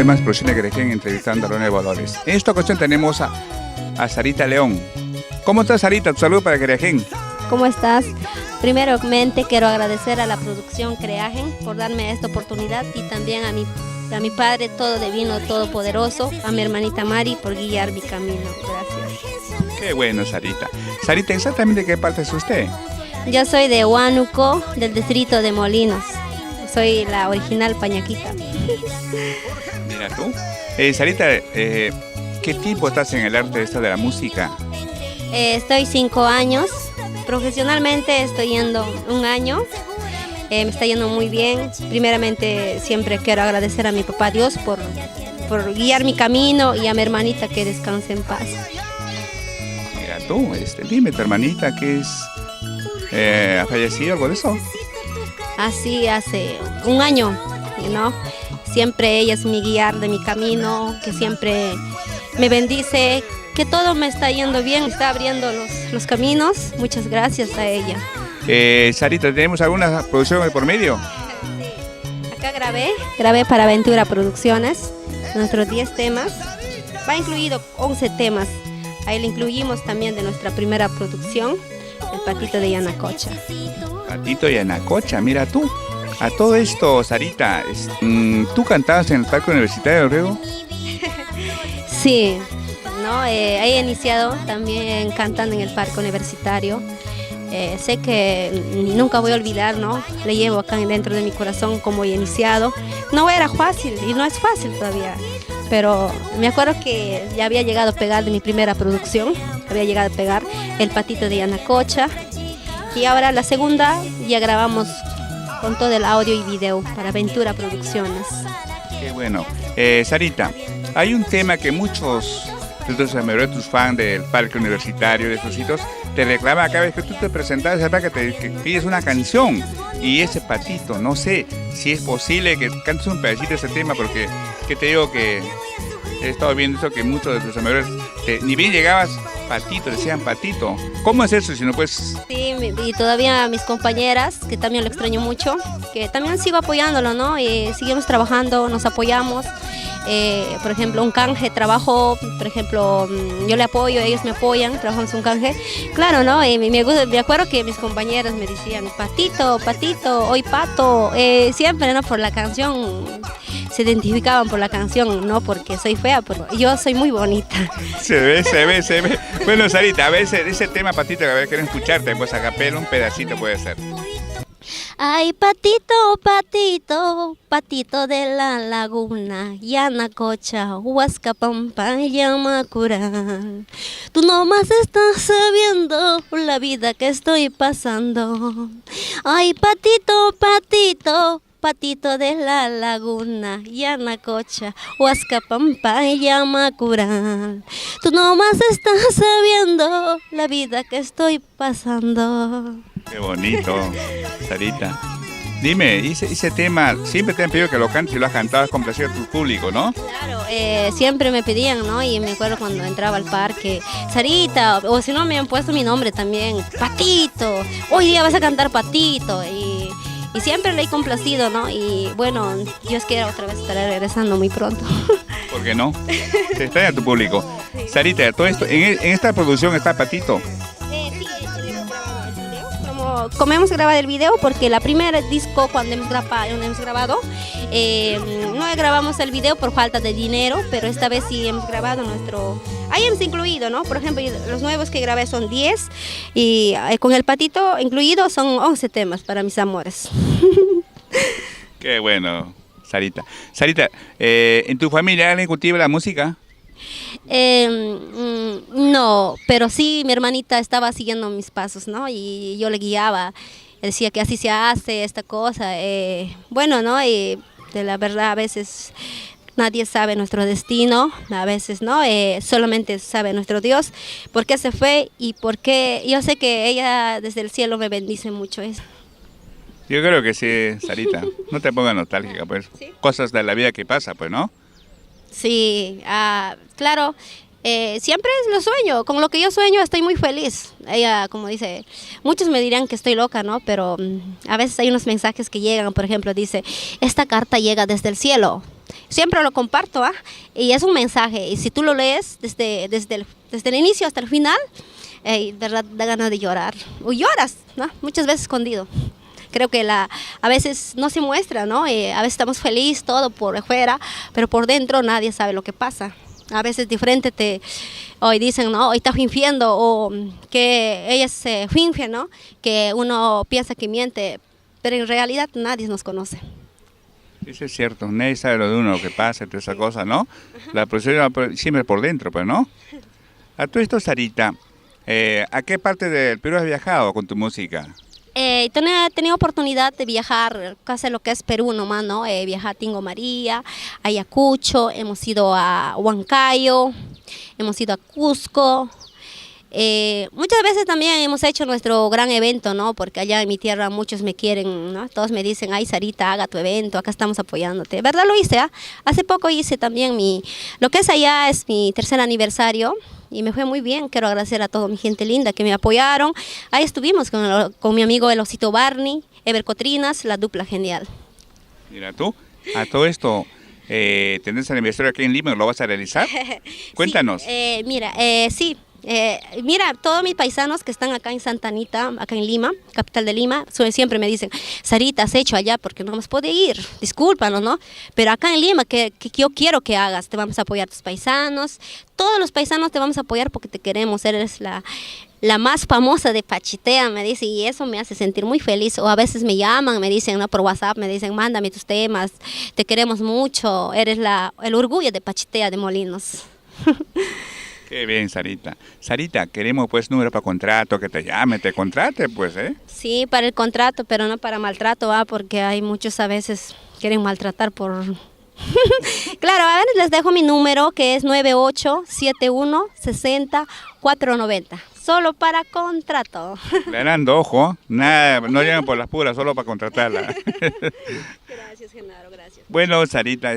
vez más Producciones Querején entrevistando a Ronnie Valores. En esta ocasión tenemos a Sarita León. ¿Cómo estás, Sarita? Tu saludo para Querején. ¿Cómo estás? Primeramente quiero agradecer a la producción Creagen por darme esta oportunidad y también a mi Padre Todo Divino, Todopoderoso, a mi hermanita Mari por guiar mi camino. Gracias. Qué bueno, Sarita. Sarita, ¿exactamente de qué parte es usted? Yo soy de Huánuco, del distrito de Molinos. Soy la original pañaquita. Mira tú. Sarita, ¿qué tiempo estás en el arte de la música? Estoy 5 años. Profesionalmente estoy yendo 1 año. Me está yendo muy bien. Primeramente siempre quiero agradecer a mi papá Dios por guiar mi camino y a mi hermanita que descanse en paz. Mira tú, dime, tu hermanita que ha fallecido, algo de eso. Así hace 1 año, ¿no? Siempre ella es mi guiar de mi camino, que siempre me bendice, que todo me está yendo bien, está abriendo los caminos. Muchas gracias a ella. Sarita, ¿tenemos alguna producción por medio? Sí. Acá grabé para Aventura Producciones, nuestros 10 temas. Va incluido 11 temas. Ahí le incluimos también de nuestra primera producción, El Patito de Yanacocha. Patito de Yanacocha, mira tú. A todo esto, Sarita, ¿tú cantabas en el Parque Universitario de Riego? Sí, ¿no? He iniciado también cantando en el Parque Universitario. Sé que nunca voy a olvidar, ¿no? Le llevo acá dentro de mi corazón como he iniciado. No era fácil y no es fácil todavía, pero me acuerdo que ya había llegado a pegar de mi primera producción, había llegado a pegar El Patito de Yanacocha y ahora la segunda ya grabamos con todo el audio y video para Aventura Producciones. Qué bueno. Sarita, hay un tema que muchos de tus fans del Parque Universitario, de esos sitios, te reclaman cada vez que tú te presentas, ¿verdad? Que pides una canción y ese patito, no sé si es posible que cantes un pedacito de ese tema, porque que te digo que he estado viendo eso, que muchos de tus amigos ni bien llegabas, patito, decían patito. ¿Cómo es eso si no puedes? Sí, y todavía mis compañeras, que también lo extraño mucho, que también sigo apoyándolo, ¿no? Seguimos trabajando, nos apoyamos. Por ejemplo, un canje, trabajo, por ejemplo, yo le apoyo, ellos me apoyan, trabajamos un canje. Claro, ¿no? Me acuerdo que mis compañeras me decían, patito, patito, hoy pato, siempre, ¿no? Por la canción, se identificaban por la canción, no porque soy fea, porque yo soy muy bonita. Se ve. Bueno, Sarita, a veces ese tema, patito, a ver, quiero escucharte, pues a capela, un pedacito puede ser. Ay, patito, patito, patito de la laguna, Yanacocha, Huascapampa, Yamacura. Tú nomás estás sabiendo la vida que estoy pasando. Ay, patito, patito, patito de la laguna, Yanacocha, Huascapampa, Yamacura. Tú nomás estás sabiendo la vida que estoy pasando. Qué bonito, Sarita. Dime, ese tema, siempre te han pedido que lo cantes y lo has cantado, has complacido a tu público, ¿no? Claro, siempre me pedían, ¿no? Y me acuerdo cuando entraba al parque, Sarita, o si no me han puesto mi nombre también, Patito, hoy día vas a cantar Patito, y siempre le he complacido, ¿no? Y bueno, Dios quiera otra vez estaré regresando muy pronto. ¿Por qué no? Te extraña tu público. Sarita, todo esto, en esta producción está Patito. Como hemos grabado el video, porque la primera disco cuando hemos grabado, no grabamos el video por falta de dinero, pero esta vez sí hemos grabado ahí hemos incluido, ¿no? Por ejemplo, los nuevos que grabé son 10 y con el patito incluido son 11 temas para mis amores. Qué bueno, Sarita. Sarita, ¿en tu familia alguien cultiva la música? No, pero sí mi hermanita estaba siguiendo mis pasos, ¿no? Y yo le guiaba, decía que así se hace esta cosa. Bueno, ¿no? Y de la verdad a veces nadie sabe nuestro destino, a veces no, solamente sabe nuestro Dios, por qué se fue y por qué. Yo sé que ella desde el cielo me bendice mucho eso. Yo creo que sí, Sarita, no te pongas nostálgica, pues, ¿sí? Cosas de la vida que pasa, pues, ¿no? Sí, claro, siempre lo sueño, con lo que yo sueño estoy muy feliz. Ella, como dice, muchos me dirán que estoy loca, ¿no? Pero a veces hay unos mensajes que llegan, por ejemplo, dice, esta carta llega desde el cielo. Siempre lo comparto, y es un mensaje. Y si tú lo lees desde el inicio hasta el final, verdad da ganas de llorar. O lloras, ¿no? Muchas veces escondido. Creo que a veces no se muestra, ¿no? A veces estamos felices, todo por fuera, pero por dentro nadie sabe lo que pasa. A veces de frente hoy dicen, no, hoy está fingiendo, o que ella se finge, ¿no? Que uno piensa que miente, pero en realidad nadie nos conoce. Eso es cierto, nadie sabe lo de uno, lo que pasa, toda esa cosa, ¿no? La profesión siempre por dentro, pues, ¿no? A todo esto, Sarita, ¿a qué parte del Perú has viajado con tu música? He tenido oportunidad de viajar casi lo que es Perú nomás, ¿no? Viajar a Tingo María, a Ayacucho, hemos ido a Huancayo, hemos ido a Cusco. Muchas veces también hemos hecho nuestro gran evento, ¿no? Porque allá en mi tierra muchos me quieren, ¿no? Todos me dicen, ay Sarita, haga tu evento, acá estamos apoyándote. ¿Verdad? Lo hice, Hace poco hice también lo que es allá es mi 3er aniversario. Y me fue muy bien, quiero agradecer a toda mi gente linda que me apoyaron. Ahí estuvimos con mi amigo el Osito Barney, Ever Cotrinas, la dupla genial. Mira tú, a todo esto, ¿tenés aniversario aquí en Lima? ¿Lo vas a realizar? Cuéntanos. Sí, mira, todos mis paisanos que están acá en Santa Anita, acá en Lima, capital de Lima, siempre me dicen, Sarita, has hecho allá porque no hemos podido ir, discúlpanos, ¿no? Pero acá en Lima, que yo quiero que hagas, te vamos a apoyar tus paisanos, todos los paisanos te vamos a apoyar porque te queremos, eres la más famosa de Pachitea, me dice, y eso me hace sentir muy feliz. O a veces me llaman, me dicen, ¿no? Por WhatsApp, me dicen, mándame tus temas, te queremos mucho, eres el orgullo de Pachitea de Molinos. Qué bien, Sarita. Sarita, queremos pues número para contrato, que te llame, te contrate, pues, ¿eh? Sí, para el contrato, pero no para maltrato, porque hay muchos a veces quieren maltratar por... Claro, a ver, les dejo mi número, que es 987160-490. Solo para contrato. Aclarando, ojo, nada, no llegan por las puras, solo para contratarla. Gracias, Genaro, gracias. Bueno, Sarita,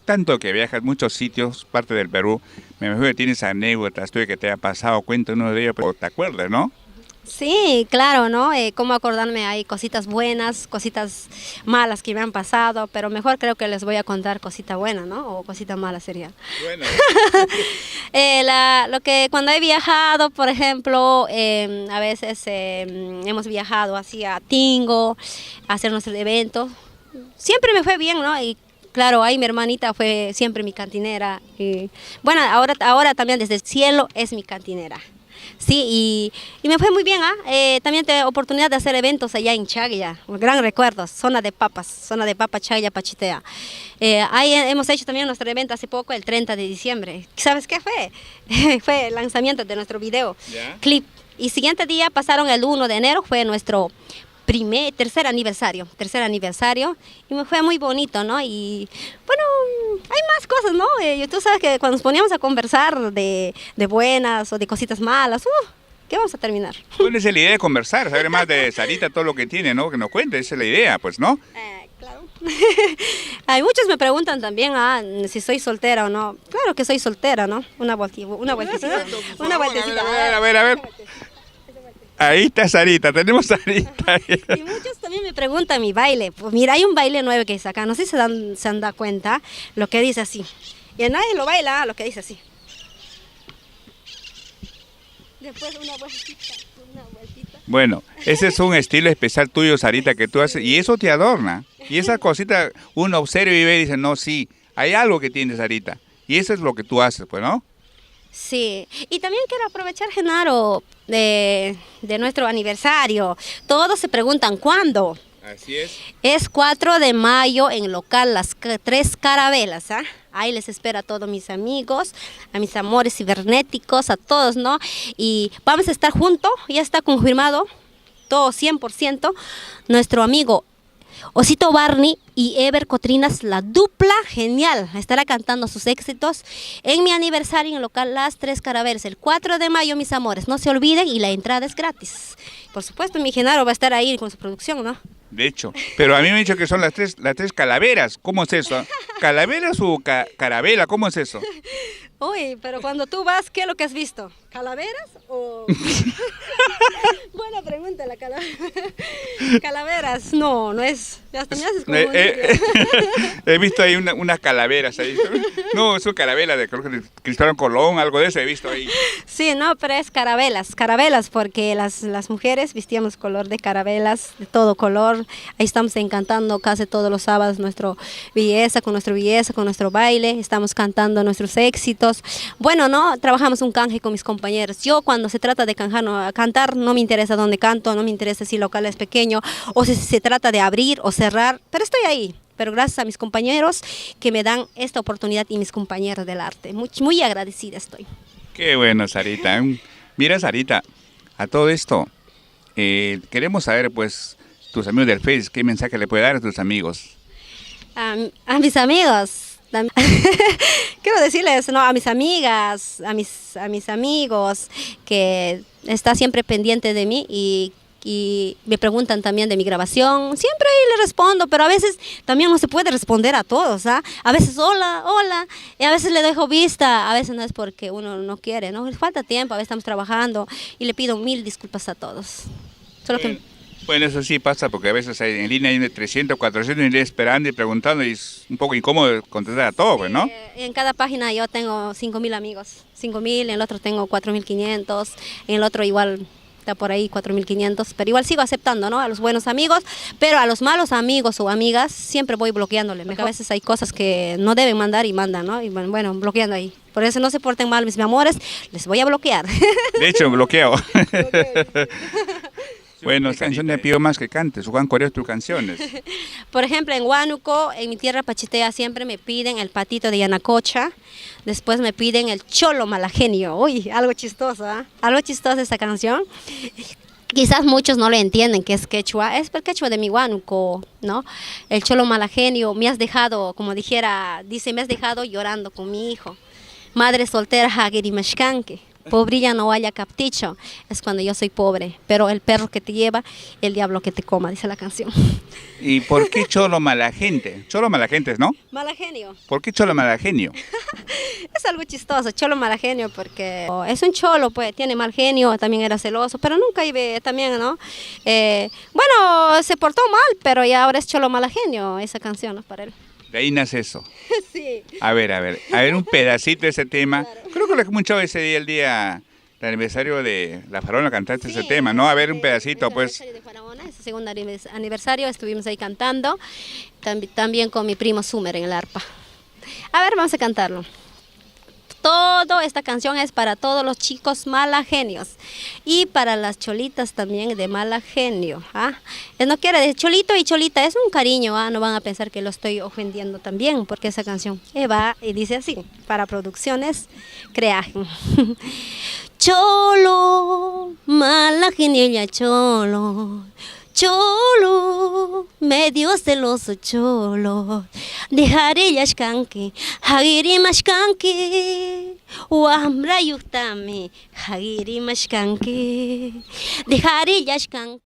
tanto que viajas muchos sitios, parte del Perú, me imagino que tienes anécdotas tú que te haya pasado, cuenta uno de ellos, pero te acuerdas, ¿no? Sí, claro, ¿no? Cómo acordarme, hay cositas buenas, cositas malas que me han pasado, pero mejor creo que les voy a contar cosita buena, ¿no? O cosita mala sería. Bueno. Lo que cuando he viajado, por ejemplo, a veces hemos viajado así a Tingo, a hacer nuestros eventos. Siempre me fue bien, ¿no? Y claro, ahí mi hermanita fue siempre mi cantinera. Y, bueno, ahora también desde el cielo es mi cantinera. Sí, y me fue muy bien, también tuve oportunidad de hacer eventos allá en Chaglla, gran recuerdo, zona de papa, Chaglla, Pachitea. Ahí hemos hecho también nuestro evento hace poco, el 30 de diciembre. ¿Sabes qué fue? Fue el lanzamiento de nuestro video, clip. Y siguiente día pasaron el 1 de enero, fue nuestro tercer aniversario, y me fue muy bonito, ¿no? Y bueno, hay más cosas, ¿no? Tú sabes que cuando nos poníamos a conversar de buenas o de cositas malas, ¿qué vamos a terminar? Bueno, esa es la idea de conversar, saber más de Sarita, todo lo que tiene, ¿no? Que nos cuente, esa es la idea, pues, ¿no? Claro. Hay muchos me preguntan también, si soy soltera o no. Claro que soy soltera, ¿no? Una vueltita. Una vueltecita. A ver. Ahí está Sarita, tenemos Sarita. Y muchos también me preguntan mi baile. Pues mira, hay un baile nuevo que hice acá, no sé si se han dado cuenta, lo que dice así. Y nadie lo baila, lo que dice así. Después una vueltita. Bueno, ese es un estilo especial tuyo, Sarita, que tú haces, y eso te adorna. Y esa cosita uno observa y ve y dice, no, sí, hay algo que tiene Sarita. Y eso es lo que tú haces, pues, ¿no? Sí, y también quiero aprovechar, Genaro, de nuestro aniversario. Todos se preguntan, ¿cuándo? Así es. Es 4 de mayo en local Las Tres Carabelas, Ahí les espero a todos mis amigos, a mis amores cibernéticos, a todos, ¿no? Y vamos a estar juntos, ya está confirmado, todo 100%, nuestro amigo Osito Barney y Ever Cotrinas, la dupla genial, estará cantando sus éxitos en mi aniversario en el local Las Tres Carabelas, el 4 de mayo, mis amores, no se olviden, y la entrada es gratis. Por supuesto, mi Genaro va a estar ahí con su producción, ¿no? De hecho, pero a mí me han dicho que son las tres calaveras, ¿cómo es eso? ¿Calaveras o carabela? ¿Cómo es eso? Uy, pero cuando tú vas, ¿qué es lo que has visto? ¿Calaveras o...? Buena pregunta, la calaveras. No, no es... Hasta me haces confundir. He visto ahí unas calaveras. Ahí. No, son calaveras de, creo que de Cristóbal Colón, algo de eso he visto ahí. Sí, no, pero es carabelas, porque las mujeres vestíamos color de carabelas, de todo color. Ahí estamos encantando casi todos los sábados nuestra belleza, con nuestro baile. Estamos cantando nuestros éxitos. Bueno, no, trabajamos un canje con mis compañeros. Yo cuando se trata de cantar, no me interesa dónde canto, no me interesa si el local es pequeño o si se trata de abrir o cerrar, pero estoy ahí. Pero gracias a mis compañeros que me dan esta oportunidad y mis compañeros del arte. Muy, muy agradecida estoy. Qué bueno, Sarita. Mira, Sarita, a todo esto, queremos saber, pues, tus amigos del Face, ¿qué mensaje le puede dar a tus amigos? A mis amigos. Quiero decirles, no, a mis amigas, a mis amigos que está siempre pendiente de mí y me preguntan también de mi grabación. Siempre ahí le respondo, pero a veces también no se puede responder a todos, ¿ah? A veces hola, y a veces le dejo vista, a veces no es porque uno no quiere, ¿no? Falta tiempo, a veces estamos trabajando y le pido 1000 disculpas a todos. Solo que... Bueno, eso sí pasa porque a veces en línea hay 300, 400 y esperando y preguntando y es un poco incómodo contestar a todo, pues, ¿no? En cada página yo tengo 5.000 amigos, 5.000, en el otro tengo 4.500, en el otro igual está por ahí 4.500, pero igual sigo aceptando, ¿no? A los buenos amigos, pero a los malos amigos o amigas siempre voy bloqueándole. A veces hay cosas que no deben mandar y mandan, ¿no? Y bueno, bloqueando ahí. Por eso no se porten mal mis amores, les voy a bloquear. De hecho, bloqueo. Bueno, canciones pido más que cantes. Juan, ¿cuáles son tus canciones? Por ejemplo, en Huánuco, en mi tierra Pachitea, siempre me piden el patito de Yanacocha. Después me piden el cholo malagenio. Uy, algo chistoso, ¿eh? Algo chistoso esta canción. Quizás muchos no le entienden que es quechua. Es el quechua de mi Huánuco, ¿no? El cholo malagenio. Me has dejado, como dijera, dice, me has dejado llorando con mi hijo. Madre soltera, hagirimashkanke. Pobrilla no haya capticho, es cuando yo soy pobre, pero el perro que te lleva, el diablo que te coma, dice la canción. ¿Y por qué cholo mala gente? Cholo mala gente, ¿no? Malagenio. ¿Por qué cholo mala genio? Es algo chistoso, cholo malagenio, porque es un cholo, pues tiene mal genio, también era celoso, pero nunca iba también, ¿no? Bueno, se portó mal, pero ya ahora es cholo malagenio, esa canción, ¿no? Para él. De ahí nace eso. Sí. A ver un pedacito de ese tema. Claro. Creo que lo escuchado ese día, el aniversario de La Faraona, cantaste ese tema, ¿no? A ver un pedacito, pues. El aniversario de Faraona, ese segundo aniversario, estuvimos ahí cantando, también con mi primo Sumer en el arpa. A ver, vamos a cantarlo. Toda esta canción es para todos los chicos malagenios y para las cholitas también de malagenio. ¿Ah? No quiere decir cholito y cholita, es un cariño, ¿ah? No van a pensar que lo estoy ofendiendo también, porque esa canción va y dice así, para producciones Creagen. Cholo, malagenio ya cholo. Cholo, medio celoso cholo, dejaré yashkanke, hagiri mashkanke, wambra yuktame, hagiri mashkanke, dejaré yashkanke.